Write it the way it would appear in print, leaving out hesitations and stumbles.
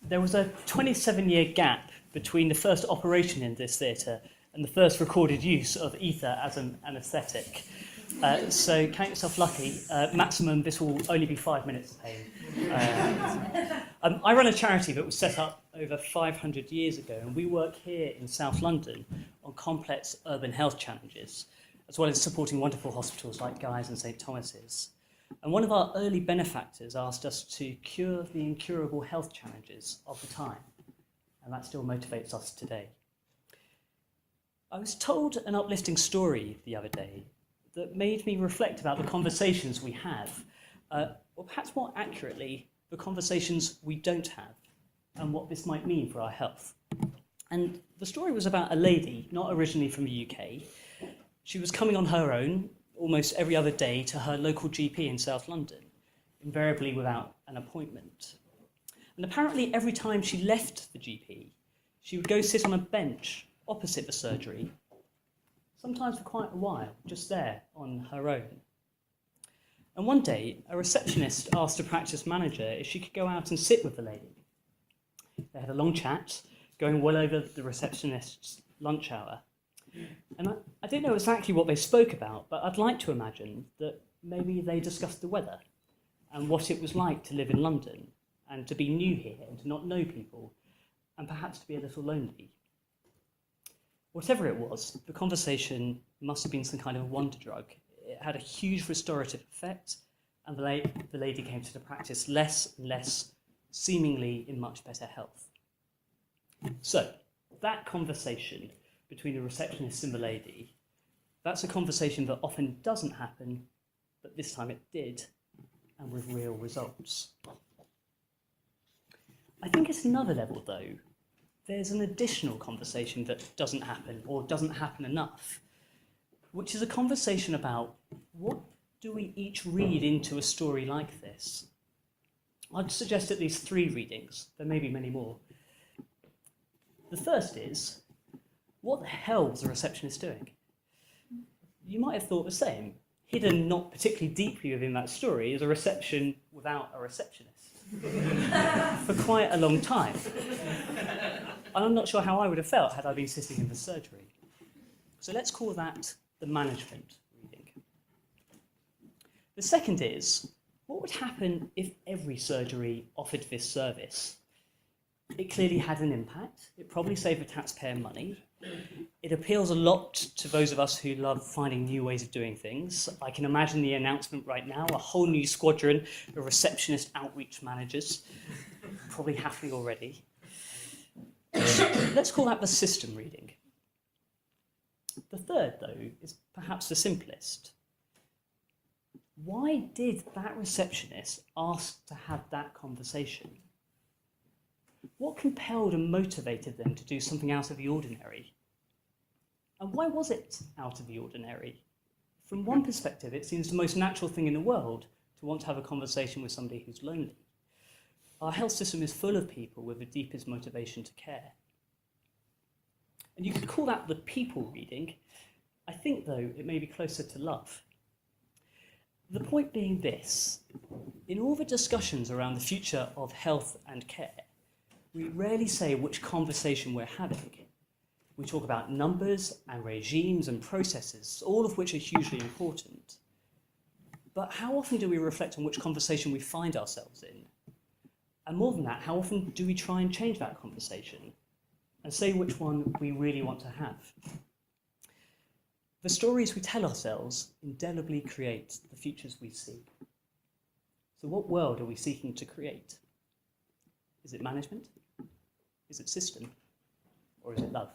There was a 27-year gap between the first operation in this theatre and the first recorded use of ether as an anaesthetic. So count yourself lucky. Maximum, this will only be 5 minutes of pain. I run a charity that was set up over 500 years ago, and we work here in South London on complex urban health challenges, as well as supporting wonderful hospitals like Guy's and St Thomas's. And one of our early benefactors asked us to cure the incurable health challenges of the time, and that still motivates us today. I was told an uplifting story the other day that made me reflect about the conversations we have, or perhaps more accurately, the conversations we don't have, and what this might mean for our health. And the story was about a lady, not originally from the UK. She was coming on her own almost every other day to her local GP in South London, invariably without an appointment. And apparently every time she left the GP, she would go sit on a bench opposite the surgery, sometimes for quite a while, just there on her own. And one day, a receptionist asked a practice manager if she could go out and sit with the lady. They had a long chat, going well over the receptionist's lunch hour. And I don't know exactly what they spoke about, but I'd like to imagine that maybe they discussed the weather and what it was like to live in London and to be new here and to not know people and perhaps to be a little lonely. Whatever it was, the conversation must have been some kind of wonder drug. It had a huge restorative effect, and the lady came to the practice less and less, seemingly in much better health. So, that conversation between the receptionist and the lady, that's a conversation that often doesn't happen, but this time it did, and with real results. I think at another level, though, there's an additional conversation that doesn't happen, or doesn't happen enough, which is a conversation about what do we each read into a story like this. I'd suggest at least 3 readings. There may be many more. The first is, what the hell was the receptionist doing? You might have thought the same. Hidden not particularly deeply within that story is a reception without a receptionist for quite a long time. And I'm not sure how I would have felt had I been sitting in the surgery. So let's call that the management reading. The second is, what would happen if every surgery offered this service? It clearly had an impact. It probably saved the taxpayer money. It appeals a lot to those of us who love finding new ways of doing things. I can imagine the announcement right now, a whole new squadron of receptionist outreach managers, probably happening already. Let's call that the system reading. The third, though, is perhaps the simplest. Why did that receptionist ask to have that conversation? What compelled and motivated them to do something out of the ordinary? And why was it out of the ordinary? From one perspective, it seems the most natural thing in the world to want to have a conversation with somebody who's lonely. Our health system is full of people with the deepest motivation to care. And you could call that the people reading. I think, though, it may be closer to love. The point being this: in all the discussions around the future of health and care, we rarely say which conversation we're having. We talk about numbers and regimes and processes, all of which are hugely important. But how often do we reflect on which conversation we find ourselves in? And more than that, how often do we try and change that conversation and say which one we really want to have? The stories we tell ourselves indelibly create the futures we see. So what world are we seeking to create? Is it management? Is it system? Or is it love?